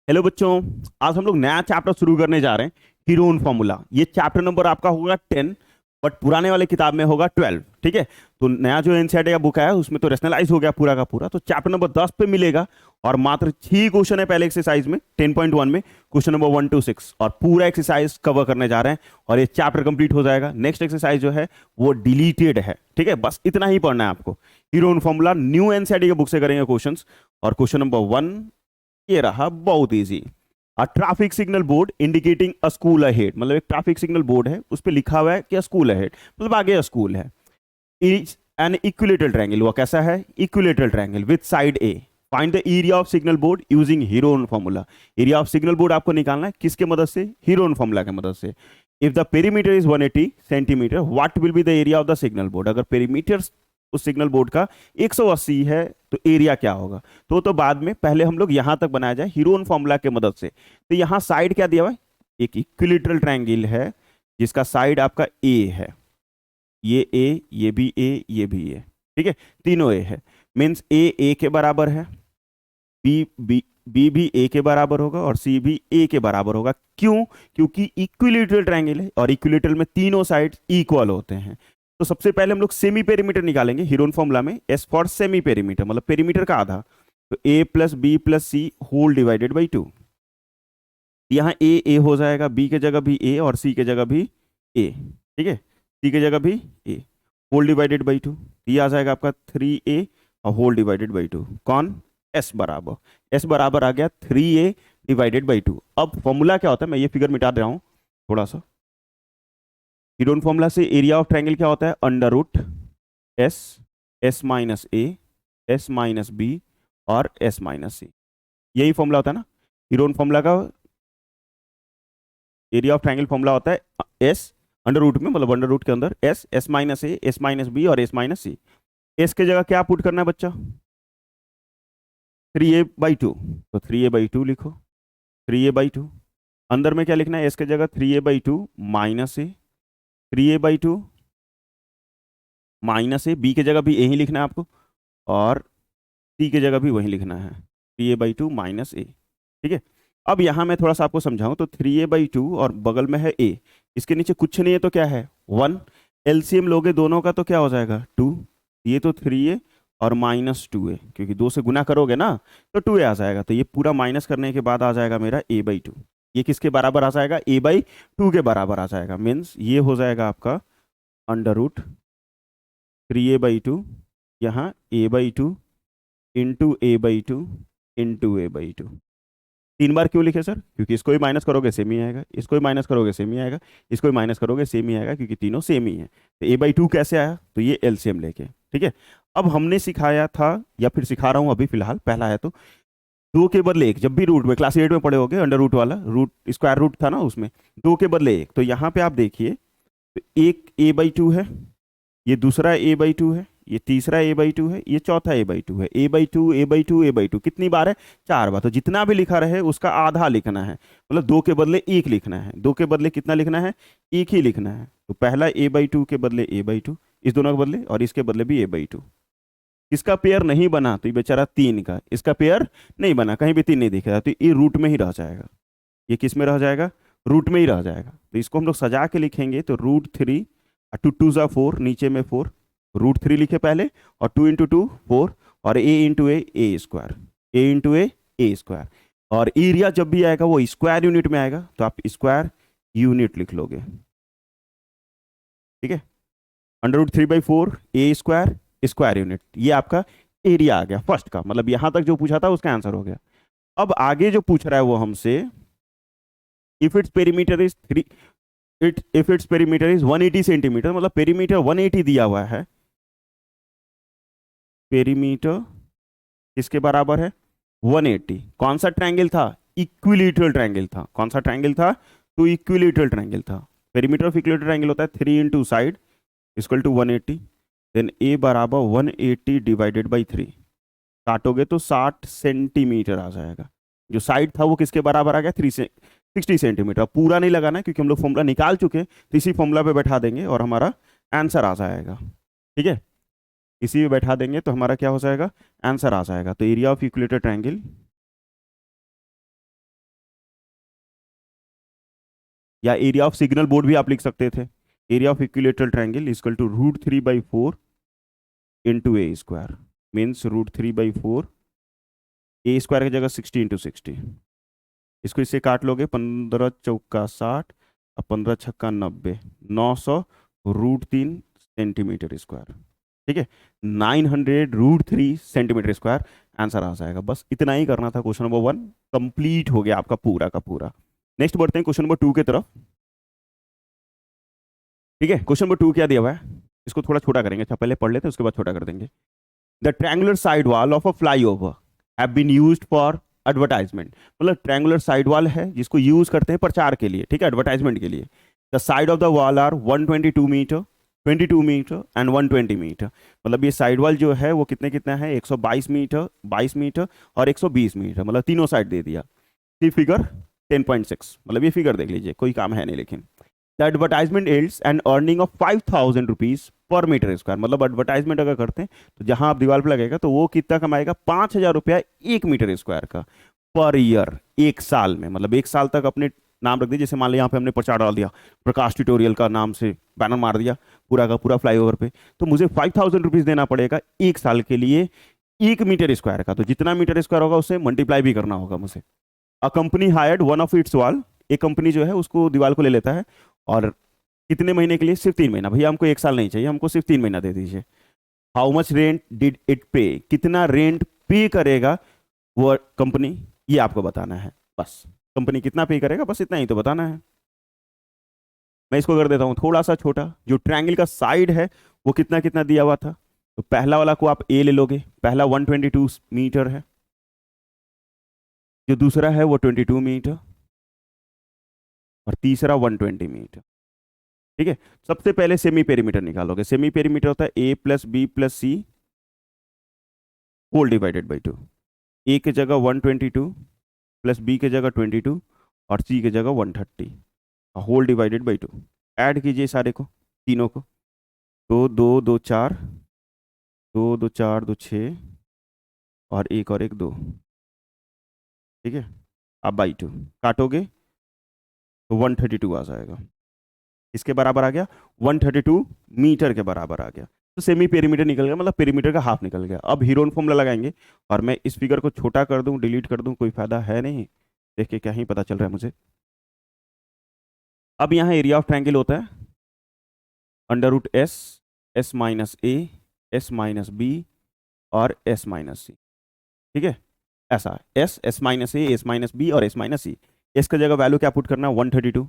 Hello बच्चों। आज हम लोग नया चैप्टर शुरू करने जा रहे हैं, हीरोन फॉर्मूला। ये चैप्टर नंबर आपका होगा 10, बट पुराने वाले किताब में होगा 12। ठीक है। तो नया जो एनसीईआरटी का बुक है उसमें तो रेशनलाइज हो गया पूरा का पूरा, तो चैप्टर नंबर 10 पे मिलेगा। और मात्र 6 क्वेश्चन है पहले एक्सरसाइज में 10.1 में, क्वेश्चन नंबर 1 to 6, और पूरा एक्सरसाइज कवर करने जा रहे हैं और ये चैप्टर कंप्लीट हो जाएगा। नेक्स्ट एक्सरसाइज जो है वो डिलीटेड है। ठीक है, बस इतना ही पढ़ना है आपको। हीरोन फॉर्मूला न्यू एनसीईआरटी के बुक से करेंगे क्वेश्चन। और क्वेश्चन नंबर 1 ये रहा, बहुत easy. A traffic signal board indicating a school ahead, मतलब एक ट्रैफिक सिग्नल बोर्ड है, उस पर लिखा हुआ है कि स्कूल अहेड, मतलब आगे स्कूल है। इज एन इक्विलेटरल ट्रायंगल, वो कैसा है? Equilateral triangle with side A. Find the area of signal board using Heron formula. Area of signal board आपको निकालना है किसके मदद से? हीरोन फॉर्मूला की मदद से। If the perimeter is 180 centimetre, what will be the area of the signal board? अगर पेरीमीटर उस सिग्नल बोर्ड का 180 है तो एरिया क्या होगा? तो बाद में, पहले हम लोग यहां तक बनाया जाए हीरोन फॉर्मूला के मदद से। तो यहां साइड क्या दिया हुआ है? एक इक्विलेटरल ट्रायंगल है जिसका साइड आपका ए है। ये ए, ये भी ए, ये भी ए। ठीक है, तीनों ए है। मीन्स ए के बराबर है, बी बी बी भी ए के बराबर होगा और सी भी ए के बराबर होगा। क्यों? क्योंकि इक्विलेटरल ट्रायंगल है और इक्विलेटरल में तीनों साइड इक्वल होते हैं। तो सबसे पहले हम लोग सेमी पेरीमीटर निकालेंगे हीरोन फॉर्मूला में। एस फॉर सेमी पेरीमीटर, मतलब पेरीमीटर का आधा। तो A plus B plus C whole divided by 2। यहाँ ए हो जाएगा, बी के जगह भी ए और सी के जगह भी ए। ठीक है, सी के जगह भी ए, होल डिवाइडेड बाई 2। ये आ जाएगा आपका 3a और होल डिवाइडेड बाई 2। कौन? एस बराबर, एस बराबर आ गया 3a डिवाइडेड बाई 2। अब फॉर्मूला क्या होता है, मैं ये फिगर मिटा दे रहा हूँ थोड़ा सा। हीरोन फॉर्मूला से एरिया ऑफ ट्रायंगल क्या होता है? Under root S, S minus A, S minus B और एस माइनस सी। यही फॉर्मूला होता है ना हीरोन फॉर्मूला का। एरिया ऑफ ट्रायंगल फॉर्मूला होता है एस अंडर रूट में, मतलब अंडर रूट के अंदर S, S minus A, S minus B और एस माइनस सी। एस की जगह क्या पुट करना है बच्चा? 3a/2। तो 3a/2 लिखो, 3a/2। अंदर में क्या लिखना है? एस की जगह 3a/2 माइनस ए, 3a/2 माइनस ए। बी की जगह भी यही लिखना है आपको, और सी की जगह भी वही लिखना है, 3a/2 माइनस ए। ठीक है। अब यहां मैं थोड़ा सा आपको समझाऊं तो 3a/2 और बगल में है ए, इसके नीचे कुछ नहीं है तो क्या है? 1। एलसीएम लोगे दोनों का तो क्या हो जाएगा? 2। ये तो 3a और माइनस 2a, क्योंकि 2 से गुना करोगे ना तो 2a आ जाएगा। तो ये पूरा माइनस करने के बाद आ जाएगा मेरा a/2। ये किसके बराबर आ जाएगा? a/2 के बराबर आ जाएगा। मीन्स ये हो जाएगा आपका अंडर रूट 3a/2, यहाँ a/2 into a/2 into a/2। 3 बार क्यों लिखे सर? क्योंकि इसको ही माइनस करोगे सेम ही आएगा, इसको ही माइनस करोगे सेम ही आएगा, इसको ही माइनस करोगे सेम ही आएगा, क्योंकि तीनों सेम ही है। तो a/2 कैसे आया? तो ये एलसीएम लेके। ठीक है। अब हमने सिखाया था, या फिर सिखा रहा हूं अभी फिलहाल, पहला है तो 2 के बदले 1। जब भी रूट में क्लास 8 में पढ़े होगे, अंडर रूट वाला रूट स्क्वायर रूट था ना उसमें, 2 के बदले 1। तो यहाँ पे आप देखिए, तो एक a/2 है, ये दूसरा a/2 है, ये तीसरा a/2 है, ये चौथा a/2 है। a/2 a/2 a/2 कितनी बार है? 4 बार। तो जितना भी लिखा रहे उसका आधा लिखना है, मतलब 2 के बदले 1 लिखना है। 2 के बदले कितना लिखना है? 1 ही लिखना है। तो पहला a/2 के बदले a/2, इस दोनों के बदले, और इसके बदले भी a/2। इसका पेयर नहीं बना तो ये बेचारा 3 का, इसका पेयर नहीं बना, कहीं भी 3 नहीं दिखेगा, तो ये रूट में ही रह जाएगा। ये किस में रह जाएगा? रूट में ही रह जाएगा। तो इसको हम लोग सजा के लिखेंगे तो √3, 2 2 4, नीचे में 4, √3 लिखे पहले, और 2 × 2 4, और a/a स्क्वायर, a/a स्क्वायर। और एरिया जब भी आएगा वो स्क्वायर यूनिट में आएगा, तो आप स्क्वायर यूनिट लिख लोगे। ठीक है। √3/4 a² स्क्वायर यूनिट, ये आपका एरिया आ गया फर्स्ट का, मतलब यहां तक जो पूछा था उसका आंसर हो गया। अब आगे जो पूछ रहा है वो हमसे, if it's perimeter is 3, if it's perimeter is 180 centimetre, मतलब पेरीमीटर 180 दिया हुआ है। पेरीमीटर किसके बराबर है? 180। कौन सा ट्रायंगल था? इक्विलेटरल ट्रायंगल था। कौन सा ट्रायंगल था? तो इक्विलेटरल ट्रायंगल था। पेरीमीटर ऑफ इक्विलेटरल ट्रायंगल होता है 3 × side equal to 180। Then a बराबर 180 डिवाइडेड बाई 3, काटोगे तो 60 सेंटीमीटर आ जाएगा। जो साइड था वो किसके बराबर आ गया? 360 सेंटीमीटर। पूरा नहीं लगाना है क्योंकि हम लोग फॉर्मूला निकाल चुके हैं, तो इसी फॉर्मूला पे बैठा देंगे और हमारा आंसर आ जाएगा। ठीक है, इसी पे बैठा देंगे तो हमारा क्या हो जाएगा? आंसर आ जाएगा। तो एरिया ऑफ इक्विलेटरल ट्रायंगल या एरिया ऑफ सिग्नल बोर्ड भी आप लिख सकते थे। Area of equilateral triangle equal to √3/4 into a square, means √3/4, a square की जगह 60 इंटू 60। इसको इससे काट लोगे, 15 चौका 60 और 15 छक्का 90, 900 √3 सेंटीमीटर स्क्वायर। ठीक है, 900 √3 सेंटीमीटर स्क्वायर आंसर आ जाएगा। बस इतना ही करना था। क्वेश्चन नंबर 1 कंप्लीट हो गया आपका पूरा का पूरा। नेक्स्ट बढ़ते हैं क्वेश्चन नंबर 2 की तरफ। ठीक है, क्वेश्चन नंबर 2 क्या दिया हुआ है, इसको थोड़ा छोटा करेंगे। अच्छा पहले पढ़ लेते हैं, उसके बाद छोटा कर देंगे। The triangular side wall of a flyover have been used for advertisement. मतलब ट्रायंगुलर साइड वॉल है जिसको यूज करते हैं प्रचार के लिए, ठीक है, एडवर्टाइजमेंट के लिए। The side of the wall are 122 metre, 22 metre and 120 metre. मतलब ये साइड वॉल जो है वो कितने कितना है, 122 मीटर, 22 मीटर और 120 मीटर, मतलब तीनों साइड दे दिया। फिगर 10.6, मतलब ये फिगर देख लीजिए, कोई काम है नहीं। लेकिन the advertisement yields and earning of 5000 rupees per metre square. मतलब एडवर्टाइजमेंट अगर करते हैं तो जहां आप दीवार पर लगेगा तो वो कितना कमाएगा, 5000 रुपया 1 मीटर स्क्वायर का पर ईयर, एक साल में। मतलब एक साल तक अपने नाम रख दीजिए। जैसे मान लिया यहाँ पे हमने प्रचार डाल दिया, प्रकाश ट्यूटोरियल का नाम से बैनर मार दिया पूरा का पूरा फ्लाईओवर पे, तो मुझे 5000 रुपीज देना पड़ेगा एक साल के लिए 1 मीटर स्क्वायर का। तो जितना मीटर स्क्वायर होगा उससे मल्टीप्लाई भी करना होगा मुझे। A company hired one of its wall, एक कंपनी जो है उसको दीवार को ले लेता है, और कितने महीने के लिए, सिर्फ 3 महीना। भैया हमको एक साल नहीं चाहिए, हमको सिर्फ 3 महीना दे दीजिए। How much rent did it पे, कितना रेंट पे करेगा वो कंपनी, ये आपको बताना है। बस कंपनी कितना पे करेगा, बस इतना ही तो बताना है। मैं इसको कर देता हूं थोड़ा सा छोटा। जो ट्रायंगल का साइड है वो कितना कितना दिया हुआ था, तो पहला वाला को आप ए ले लोगे, पहला 122 मीटर है, जो दूसरा है वो 22 मीटर और तीसरा 120 मीटर। ठीक है, सबसे पहले सेमी पेरीमीटर निकालोगे। सेमी पेरीमीटर होता है A plus B plus C whole divided by 2। A की जगह 122 प्लस बी की जगह 22 और सी की जगह 130 होल डिवाइडेड बाई 2। ऐड कीजिए सारे को, तीनों को। तो 2 2 4, 2 2 4 2 6 और एक 2। ठीक है, अब बाई 2 काटोगे तो 132 आ जाएगा। इसके बराबर आ गया, 132 मीटर के बराबर आ गया। तो सेमी पेरीमीटर निकल गया, मतलब पेरीमीटर का हाफ निकल गया। अब हीरोन फॉर्मूला लगाएंगे, और मैं इस फिगर को छोटा कर दूं, डिलीट कर दूं, कोई फायदा है नहीं। देख के क्या ही पता चल रहा है मुझे। अब यहाँ एरिया ऑफ ट्रायंगल होता है √S, S माइनस ए, S माइनस बी और S माइनस सी। ठीक है, ऐसा S, S माइनस ए, S माइनस बी और S माइनस सी। एस का जगह वैल्यू क्या पुट करना है, 132।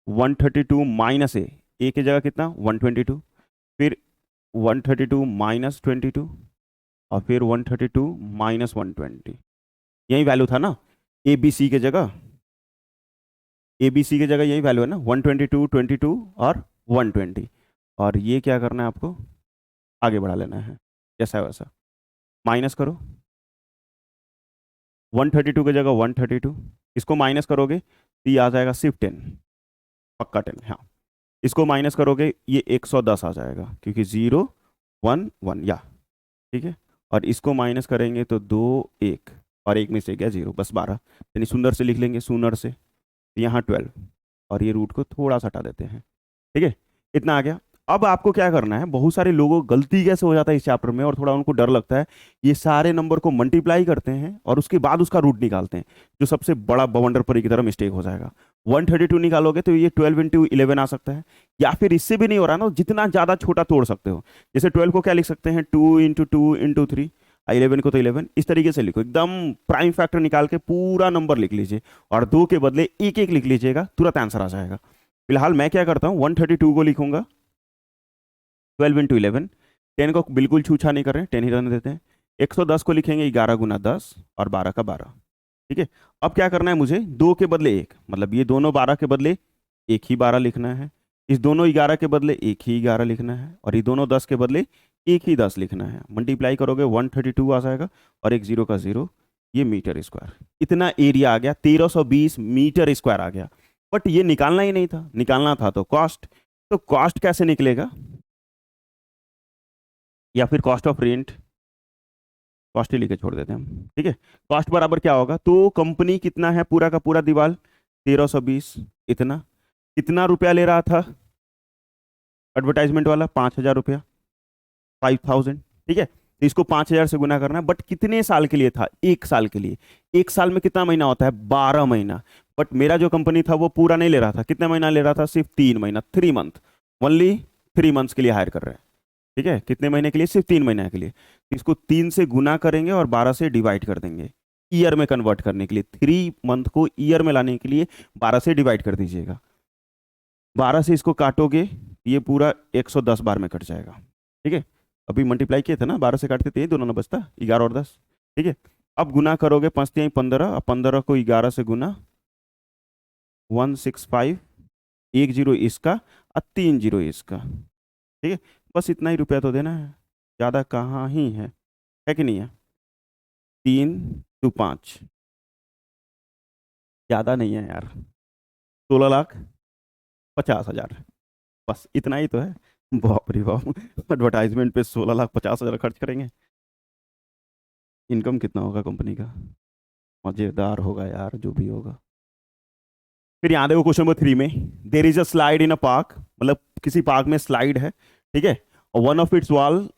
132 माइनस ए की जगह कितना, 122, फिर 132 माइनस 22 और फिर 132 माइनस 120। यही वैल्यू था ना ए बी सी की जगह, ए बी सी की जगह यही वैल्यू है ना, 122 22 और 120। और ये क्या करना है आपको, आगे बढ़ा लेना है जैसा है वैसा। माइनस करो, 132 की जगह 132, इसको माइनस करोगे तो ये आ जाएगा सिर्फ 10, पक्का 10। हाँ, इसको माइनस करोगे ये 110 आ जाएगा, क्योंकि 0 1 1 या। ठीक है, और इसको माइनस करेंगे तो 2 1 और एक में से गया 0, बस 12। यानी सुंदर से लिख लेंगे, सुंदर से। यहाँ 12 और ये रूट को थोड़ा सा हटा देते हैं। ठीक है, इतना आ गया। अब आपको क्या करना है, बहुत सारे लोगों को गलती कैसे हो जाता है इस चैप्टर में, और थोड़ा उनको डर लगता है, ये सारे नंबर को मल्टीप्लाई करते हैं और उसके बाद उसका रूट निकालते हैं, जो सबसे बड़ा बवंडर परी की तरह मिस्टेक हो जाएगा। 132 निकालोगे तो ये 12 इंटू 11 आ सकता है, या फिर इससे भी नहीं हो रहा ना, जितना ज़्यादा छोटा तोड़ सकते हो। जैसे 12 को क्या लिख सकते हैं, 2 इंटू 2 इंटू 3, 11 को तो 11। इस तरीके से लिखो, एकदम प्राइम फैक्टर निकाल के पूरा नंबर लिख लीजिए, और 2 के बदले एक एक लिख लीजिएगा, तुरंत आंसर आ जाएगा। फिलहाल मैं क्या करता हूँ, 132 को लिखूंगा 12 इंटू 11, 10 को बिल्कुल छूछा नहीं कर रहे हैं, 10 ही रहने देते हैं। 110 को लिखेंगे 11 गुना 10 और 12 का 12। ठीक है, अब क्या करना है मुझे, 2 के बदले 1, मतलब ये दोनों 12 के बदले एक ही 12 लिखना है, इस दोनों 11 के बदले एक ही 11 लिखना है, और ये दोनों 10 के बदले एक ही 10 लिखना है। मल्टीप्लाई करोगे 132 आ जाएगा, और एक 0 का 0, ये मीटर स्क्वायर। इतना एरिया आ गया, 1320 मीटर स्क्वायर आ गया। बट ये निकालना ही नहीं था, निकालना था तो कॉस्ट। तो कॉस्ट कैसे निकलेगा, या फिर कॉस्ट ऑफ रेंट, कॉस्ट ही लिखे छोड़ देते हैं हम, ठीक है। कॉस्ट बराबर क्या होगा, तो कंपनी कितना है पूरा का पूरा दीवार 1320, इतना कितना रुपया ले रहा था एडवर्टाइजमेंट वाला, 5000 रुपया, 5000, ठीक है। तो इसको 5000 से गुना करना है, बट कितने साल के लिए था, 1 साल के लिए। 1 साल में कितना महीना होता है, 12 महीना। बट मेरा जो कंपनी था वो पूरा नहीं ले रहा था, कितना महीना ले रहा था, सिर्फ 3 महीना, 3 मंथ, ओनली 3 मंथ्स के लिए हायर कर रहे हैं, ठीक है। कितने महीने के लिए, सिर्फ 3 महीने के लिए। तो इसको 3 से गुना करेंगे और 12 से डिवाइड कर देंगे, ईयर में कन्वर्ट करने के लिए। 3 मंथ को ईयर में लाने के लिए 12 से डिवाइड कर दीजिएगा। 12 से इसको काटोगे, ये पूरा 110 बार में कट जाएगा, ठीक है। अभी मल्टीप्लाई किए थे ना, 12 से काटते थे, ये दोनों ना बचता 11 और 10, ठीक है। अब गुना करोगे, 5 3 15, अब 15 को 11 से गुना, 165, 10 इसका और 30 इसका, ठीक है। बस इतना ही रुपया तो देना है, ज़्यादा कहाँ ही है कि नहीं है। 3 2 5, ज़्यादा नहीं है यार, 16,50,000, बस इतना ही तो है। बाप रे बाप, एडवर्टाइजमेंट पे 16,50,000 खर्च करेंगे, इनकम कितना होगा कंपनी का, मजेदार होगा यार जो भी होगा। फिर यहाँ देखो क्वेश्चन नंबर 3 में, there is a slide in a park, मतलब किसी पार्क में स्लाइड है, ठीक है। और one of its wall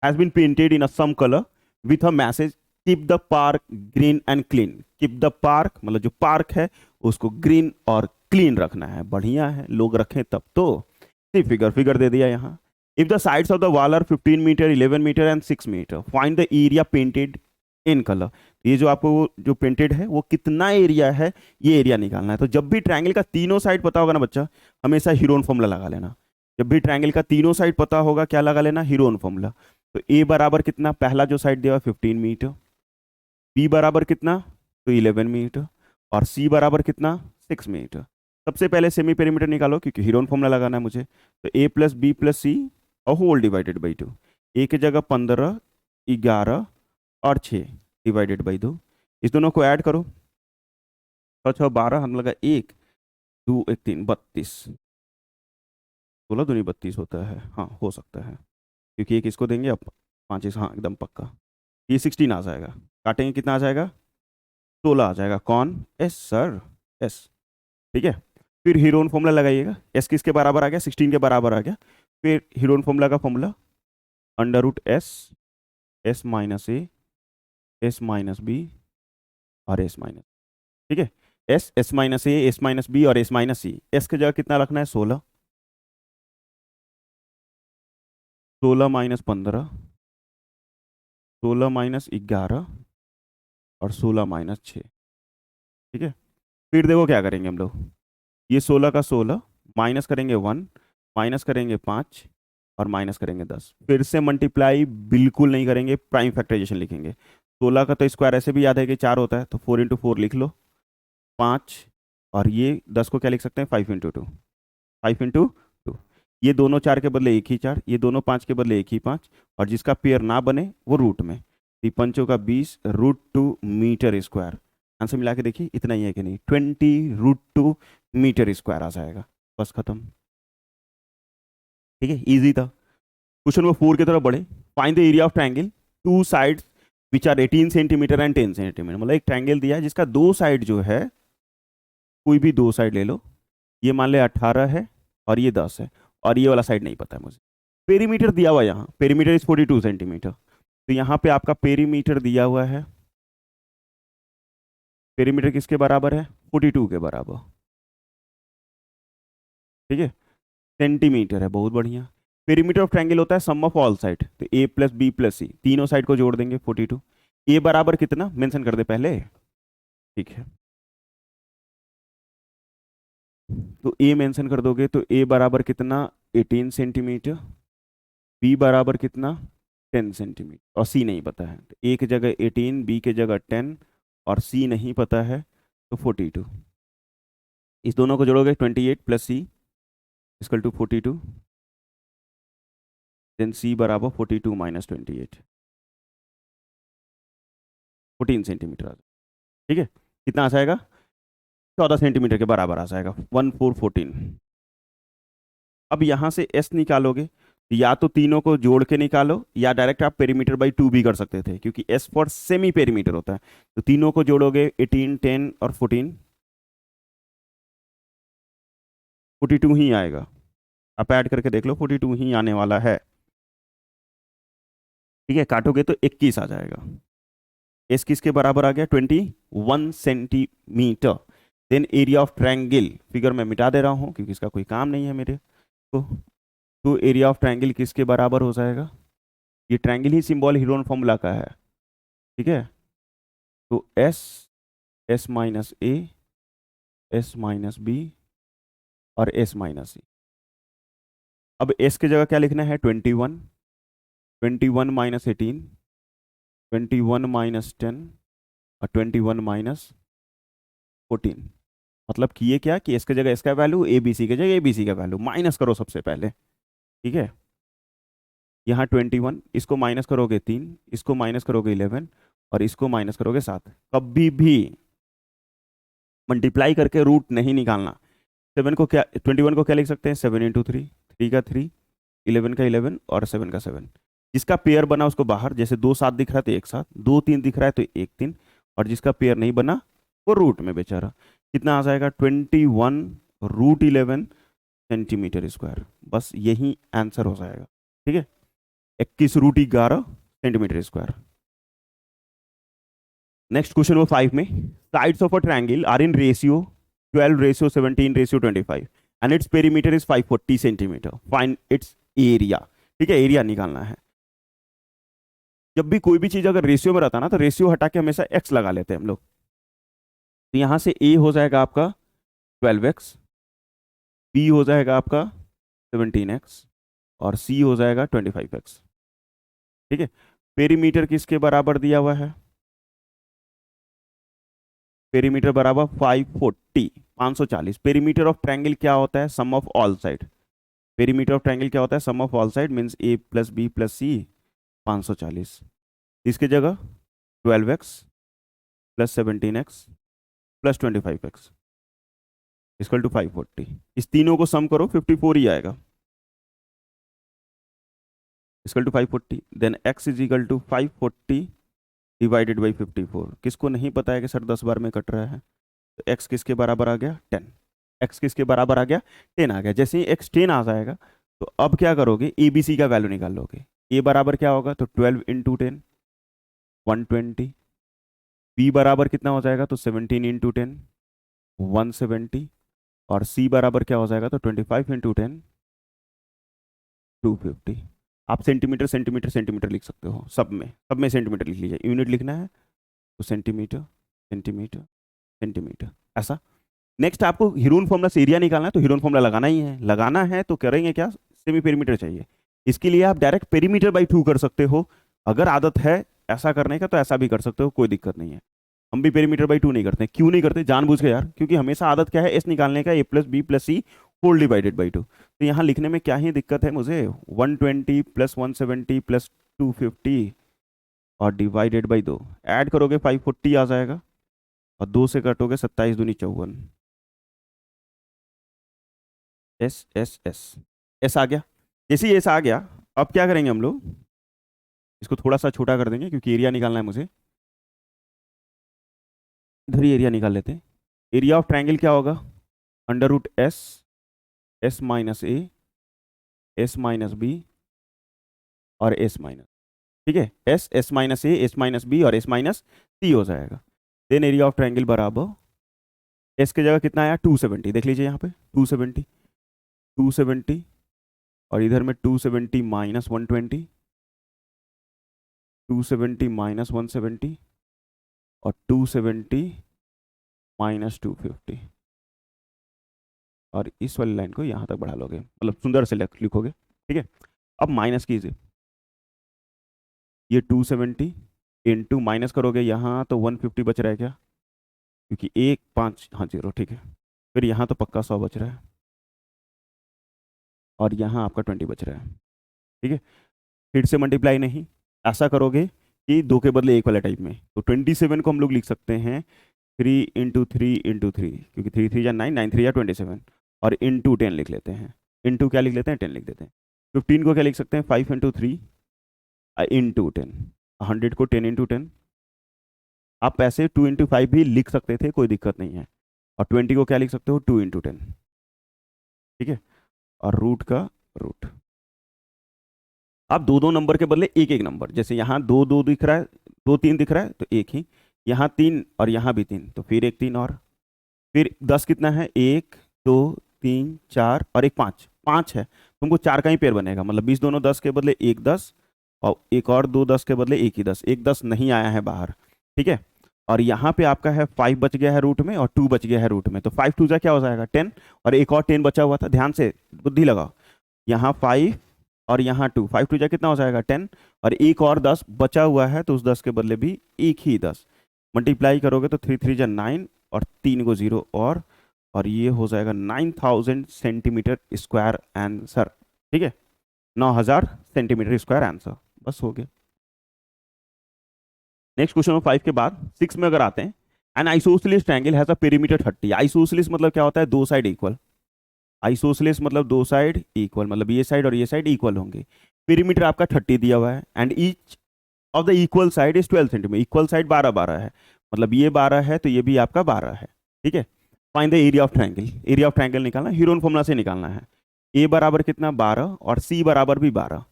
has been painted in a some colour with a message, keep the park green and clean. Keep the park मतलब जो park है उसको ग्रीन और क्लीन रखना है, बढ़िया है, लोग रखें तब तो। फिगर दे दिया यहाँ। If the sides of the wall are 15 metre, 11 metre and 6 metre, find the area painted in colour. ये जो आपको जो पेंटेड है वो कितना एरिया है, ये एरिया निकालना है। तो जब भी ट्रायंगल का तीनों साइड पता होगा ना बच्चा, हमेशा हीरोन फॉर्मूला लगा लेना। जब भी ट्रायंगल का तीनों साइड पता होगा, क्या लगा लेना, हीरोन फॉर्मूला। तो ए बराबर कितना, पहला जो साइड दिया 15 मीटर, बी बराबर कितना, तो 11 मीटर, और सी बराबर कितना, 6 मीटर। सबसे पहले सेमी पेरीमीटर निकालो, क्योंकि हीरोन फॉर्मूला लगाना है मुझे। तो ए प्लस बी प्लस सी और होल डिवाइडेड बाई 2। ए की जगह 15, 11 और 6 डिवाइडेड बाई 2। इस दोनों को ऐड करो, 6 6 12, हम लगा 1 2 1 3 32, 16 दूनी 32 होता है, हाँ हो सकता है, क्योंकि एक इसको देंगे, अब 5 हाँ एकदम पक्का, ये 16 आ जाएगा। काटेंगे कितना आ जाएगा, 16 आ जाएगा। कौन, एस सर, एस, ठीक है। फिर हीरोन फॉर्मूला लगाइएगा, एस किसके बराबर आ गया, 16 के बराबर आ गया। फिर हीरोन फॉर्मूला का formula under root S, S minus A, S minus B और एस माइनस, ठीक है। S, S minus A, S minus B और एस माइनस सी। एस की जगह कितना रखना है, 16, 16 माइनस 15, 16 माइनस 11 और 16 माइनस 6, ठीक है। फिर देखो क्या करेंगे हम लोग, ये 16 का 16 माइनस करेंगे 1, माइनस करेंगे 5 और माइनस करेंगे 10। फिर से मल्टीप्लाई बिल्कुल नहीं करेंगे, प्राइम फैक्टराइजेशन लिखेंगे। 16 का तो स्क्वायर ऐसे भी याद है कि 4 होता है, तो 4 इंटू 4 लिख लो, 5, और ये 10 को क्या लिख सकते हैं, 5 इंटू 2, 5 इंटू 2। ये दोनों 4 के बदले एक ही 4, ये दोनों 5 के बदले एक ही 5, और जिसका पेयर ना बने वो रूट में, पंचों का 20 √2 मीटर स्क्वायर। आंसर मिला के देखिए इतना ही है कि नहीं, 20 √2 मीटर स्क्वायर आ जाएगा, बस खत्म, ठीक है। इजी था। क्वेश्चन नंबर 4 की तरफ बढ़े। Find the area of triangle, two sides which are 18 centimetre and 10 centimetre. मतलब एक ट्रायंगल दिया है जिसका दो साइड जो है, कोई भी दो साइड ले लो, ये मान ले 18 है और ये 10 है, और ये वाला साइड नहीं पता है मुझे। पेरीमीटर दिया हुआ है यहाँ, पेरीमीटर इज 42 सेंटीमीटर। तो यहाँ पे आपका पेरीमीटर दिया हुआ है, पेरीमीटर किसके बराबर है, 42 के बराबर, ठीक है। सेंटीमीटर है, बहुत बढ़िया। पेरीमीटर ऑफ ट्रायंगल होता है सम ऑफ ऑल साइड, तो ए प्लस बी प्लस सी, तीनों साइड को जोड़ देंगे 42। ए बराबर कितना मेंशन कर दे पहले, ठीक है। तो ए मेंशन कर दोगे, तो ए बराबर कितना, 18 सेंटीमीटर, बी बराबर कितना, 10 सेंटीमीटर, और सी नहीं पता है, तो ए की जगह 18, बी की जगह 10, और सी नहीं पता है तो 42। इस दोनों को जोड़ोगे 28 plus C equal to 42, then C बराबर 42 माइनस 28, 14 सेंटीमीटर आ जाएगा, ठीक है। कितना आ जाएगा, 14 सेंटीमीटर के बराबर आ जाएगा, 1 4 14। अब यहाँ से एस निकालोगे, या तो तीनों को जोड़ के निकालो या डायरेक्ट आप पेरीमीटर बाई 2 भी कर सकते थे, क्योंकि एस फॉर सेमी पेरीमीटर होता है। तो तीनों को जोड़ोगे 18, 10 और 14, 42 ही आएगा। आप ऐड करके देख लो, 42 ही आने वाला है। ठीक है, काटोगे तो 21 आ जाएगा। एस किसके बराबर आ गया? 21 centimetre. Then area of triangle, figure में मिटा दे रहा हूं क्योंकि इसका कोई काम नहीं है मेरे को। तो एरिया ऑफ ट्रायंगल किसके बराबर हो जाएगा? ये ट्रायंगल ही सिंबल हीरोन फॉर्मूला का है। ठीक है, तो S, S minus A, S minus B और एस माइनस सी। अब एस की जगह क्या लिखना है? 21, 21 माइनस 18, 21 माइनस 10 और 21 माइनस 14। मतलब किए क्या कि एस की जगह एस का वैल्यू, ए बी सी की जगह ए बी सी का वैल्यू माइनस करो सबसे पहले। ठीक है, यहाँ 21, इसको माइनस करोगे 3, इसको माइनस करोगे 11 और इसको माइनस करोगे 7। कभी भी मल्टीप्लाई करके रूट नहीं निकालना। 7 को क्या, 21 को क्या लिख सकते हैं? 7 इंटू 3, 3 का 3, 11 का 11 और 7 का 7। जिसका पेयर बना उसको बाहर, जैसे 2 7 दिख रहा है तो 1 7, 2 3 दिख रहा है तो 1 3, और जिसका पेयर नहीं बना वो रूट में बेचारा। कितना आ जाएगा? 21 रूट 11 सेंटीमीटर स्क्वायर। बस यही आंसर हो जाएगा। ठीक है, 21 root 11 centimetre square. Next question वो 5 में, sides of a triangle are in ratio 12:17:25 and its perimeter is 540 centimetre, find its area. ठीक है, एरिया निकालना है। जब भी कोई भी चीज अगर रेशियो में रहता है ना, तो रेशियो हटा के हमेशा एक्स लगा लेते हैं हम लोग। तो यहां से ए हो जाएगा आपका 12x, बी हो जाएगा आपका 17x और सी हो जाएगा 25x। ठीक है, पेरीमीटर किसके बराबर दिया हुआ है? पेरीमीटर बराबर 540, 540। पेरीमीटर ऑफ ट्रायंगल क्या होता है? Sum of all side. Perimeter of triangle क्या होता है? Sum of all side means A plus B plus C 540। इसकी जगह 12x plus 17x plus 25x equal to 540। इस तीनों को सम करो, 54 ही आएगा, equal to 540। Then x is equal to 540 divided by 54। किसको नहीं पता है कि सर 10 बार में कट रहा है? तो x किसके बराबर आ गया? 10। x किसके बराबर आ गया? 10 आ गया। जैसे ही x 10 आ जाएगा तो अब क्या करोगे? ए बी सी का वैल्यू निकाल लोगे। a बराबर क्या होगा? तो 12 इंटू 10 120। b बराबर कितना हो जाएगा? तो 17 इंटू 10 170। और c बराबर क्या हो जाएगा? तो 25 इंटू 10 250। आप सेंटीमीटर सेंटीमीटर सेंटीमीटर लिख सकते हो, सब में सेंटीमीटर लिख लीजिए। यूनिट लिखना है तो सेंटीमीटर सेंटीमीटर सेंटीमीटर, ऐसा। नेक्स्ट आपको हीरोन फॉर्मूला से एरिया निकालना है, तो हीरोन फॉर्मूला लगाना ही है। लगाना है तो करेंगे क्या? सेमी पेरीमीटर चाहिए। इसके लिए आप डायरेक्ट पेरीमीटर बाई 2 कर सकते हो। अगर आदत है ऐसा करने का तो ऐसा भी कर सकते हो, कोई दिक्कत नहीं है। हम भी पेरीमीटर बाई 2 नहीं करते। क्यों नहीं करते? जानबूझ के यार, क्योंकि हमेशा आदत क्या है? एस निकालने का, A plus B plus C whole divided by 2। तो यहाँ लिखने में क्या ही दिक्कत है मुझे? 120 प्लस 170 प्लस 250 और डिवाइडेड बाई 2, ऐड करोगे 540 आ जाएगा और 2 से कटोगे 27 दूनी 54। एस एस एस एस आ गया। जैसे ही एस आ गया, अब क्या करेंगे हम लोग? इसको थोड़ा सा छोटा कर देंगे क्योंकि एरिया निकालना है मुझे। इधर ही एरिया निकाल लेते हैं। एरिया ऑफ ट्रायंगल क्या होगा? Under root S, S minus A, S minus B और एस माइनस। ठीक है, S, S minus A, S minus B और एस माइनस सी हो जाएगा। देन एरिया ऑफ ट्रायंगल बराबर एस की जगह कितना आया? 270। देख लीजिए यहाँ पे 270, 270 और इधर में 270 माइनस 120, 270 माइनस 170 और 270 माइनस 250। और इस वाली लाइन को यहाँ तक बढ़ा लोगे, मतलब सुंदर से लिखोगे। ठीक है, अब माइनस कीजिए। ये 270 इंटू माइनस करोगे यहाँ तो 150 बच रहा है क्या? क्योंकि 1 5 हाँ 0। ठीक है, फिर यहाँ तो पक्का 100 बच रहा है और यहाँ आपका 20 बच रहा है। ठीक है, फिर से मल्टीप्लाई नहीं, ऐसा करोगे कि 2 के बदले 1 वाले टाइप में। तो 27 को हम लोग लिख सकते हैं 3 इंटू 3 इंटू 3, क्योंकि 3 3 या 9, 9 3 या 27, और इंटू 10 लिख लेते हैं। इंटू क्या लिख लेते हैं? 10 लिख देते हैं। 15 को क्या लिख सकते हैं, 5 इंटू 3 इंटू 10, 100 को 10 इंटू 10। आप ऐसे 2 इंटू 5 भी लिख सकते थे, कोई दिक्कत नहीं है। और 20 को क्या लिख सकते हो, 2 इंटू 10, ठीक है। और रूट का रूट, आप दो दो नंबर के बदले एक एक नंबर, जैसे यहाँ दो दो दिख रहा है, दो तीन दिख रहा है तो एक ही, यहाँ 3 और यहाँ भी 3, तो फिर एक 3 और फिर 10 कितना है, 1 2 3 4 और एक 5, 5 है, तुमको 4 का ही पेयर बनेगा, मतलब 20 दोनों 10 के बदले एक 10, और एक और दो 10 के बदले एक ही 10, एक 10 नहीं आया है बाहर, ठीक है। और यहाँ पे आपका है 5 बच गया है रूट में और 2 बच गया है रूट में, तो 5 2 जा क्या हो जाएगा 10, और एक और 10 बचा हुआ था, ध्यान से बुद्धि लगाओ, यहाँ 5 और यहाँ 2, 5 2 जा कितना हो जाएगा 10, और एक और 10 बचा हुआ है, तो उस 10 के बदले भी एक ही 10, मल्टीप्लाई करोगे तो 3 3 जा 9 और 3 को 0 और ये हो जाएगा 9000 सेंटीमीटर स्क्वायर आंसर, ठीक है, 9000 सेंटीमीटर स्क्वायर आंसर, बस हो गया। नेक्स्ट क्वेश्चन नंबर 5 के बाद 6 में अगर आते हैं, N isosceles triangle has a perimeter 30। Isosceles मतलब क्या होता है, दो साइड इक्वल, आइसोसेलेस मतलब दो साइड इक्वल, मतलब ये साइड और ये साइड इक्वल होंगे। पेरीमीटर आपका 30 दिया हुआ है, and each of the equal side is 12 centimetre, equal side 12 12 है, मतलब ये 12 है तो ये भी आपका 12 है, ठीक है। Find the area of triangle, area of triangle निकालना, हीरोन फॉर्मूला से निकालना है। ए बराबर कितना 12 और सी बराबर भी 12,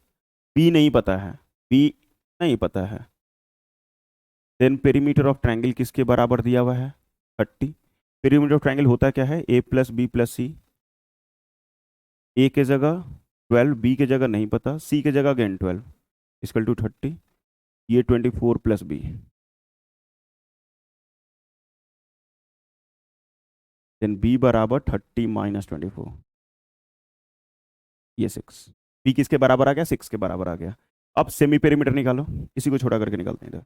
बी नहीं पता है, बी नहीं पता है, देन पेरीमीटर ऑफ ट्रायंगल किसके बराबर दिया हुआ है 30। पेरीमीटर ऑफ ट्रायंगल होता क्या है, ए प्लस बी प्लस सी, ए के जगह 12, बी के जगह नहीं पता, सी के जगह अगेन 12 इक्वल टू 30, ये 24 प्लस बी, देन बी बराबर 30 माइनस 24, ये 6, बी किसके बराबर आ गया, 6 के बराबर आ गया। अब सेमी पेरीमीटर निकालो, इसी को छोटा करके निकालते हैं इधर।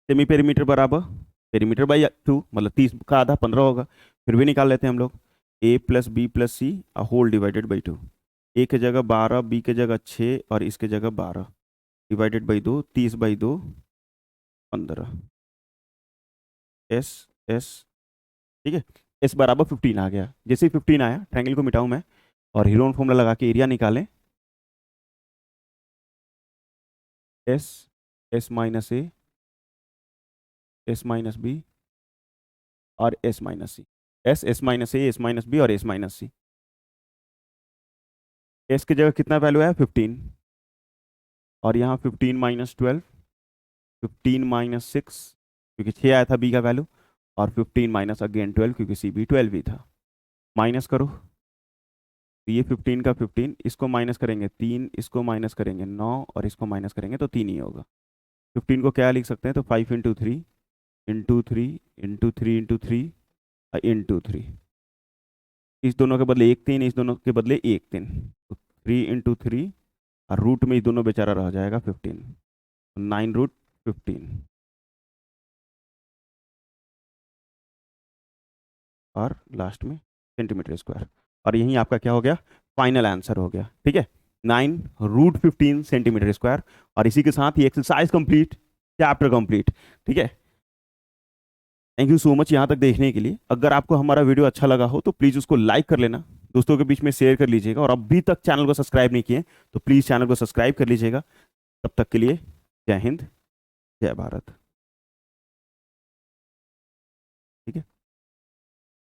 सेमी पेरीमीटर बराबर पेरीमीटर बाई 2, मतलब 30 का आधा 15 होगा, फिर भी निकाल लेते हैं हम लोग, A plus B plus C whole divided by 2, A के जगह 12, बी के जगह 6 और इसके जगह 12, divided by 2, 30 by 2 15, S S, ठीक है। एस बराबर 15 आ गया, जैसे ही 15 आया ट्रायंगल को मिटाऊं मैं और हीरोन फॉर्मूला लगा के एरिया निकालें, S S minus A, S minus B और S minus C, S S minus A, S minus B और एस माइनस सी। एस की जगह कितना वैल्यू है 15, और यहाँ 15 माइनस 12, 15 माइनस 6 क्योंकि 6 आया था बी का वैल्यू, और 15 माइनस अगेन 12 क्योंकि सी भी 12 ही था, माइनस करो, तो ये 15 का 15, इसको माइनस करेंगे 3, इसको माइनस करेंगे 9 और इसको माइनस करेंगे तो 3 ही होगा। 15 को क्या लिख सकते हैं, तो 5 into 3 into 3 into 3 into 3 into 3, इस दोनों के बदले एक 3, इस दोनों के बदले एक 3, तो 3 इंटू 3 और रूट में इस दोनों बेचारा रह जाएगा 15, 9 रूट 15 और लास्ट में सेंटीमीटर स्क्वायर, और यही आपका क्या हो गया, फाइनल आंसर हो गया, ठीक है, 9 रूट 15 सेंटीमीटर स्क्वायर। और इसी के साथ ये एक्सरसाइज कंप्लीट, चैप्टर कंप्लीट, ठीक है। थैंक यू सो मच यहाँ तक देखने के लिए। अगर आपको हमारा वीडियो अच्छा लगा हो तो प्लीज़ उसको लाइक कर लेना, दोस्तों के बीच में शेयर कर लीजिएगा, और अभी तक चैनल को सब्सक्राइब नहीं किए तो प्लीज़ चैनल को सब्सक्राइब कर लीजिएगा। तब तक के लिए जय हिंद, जय भारत, ठीक है।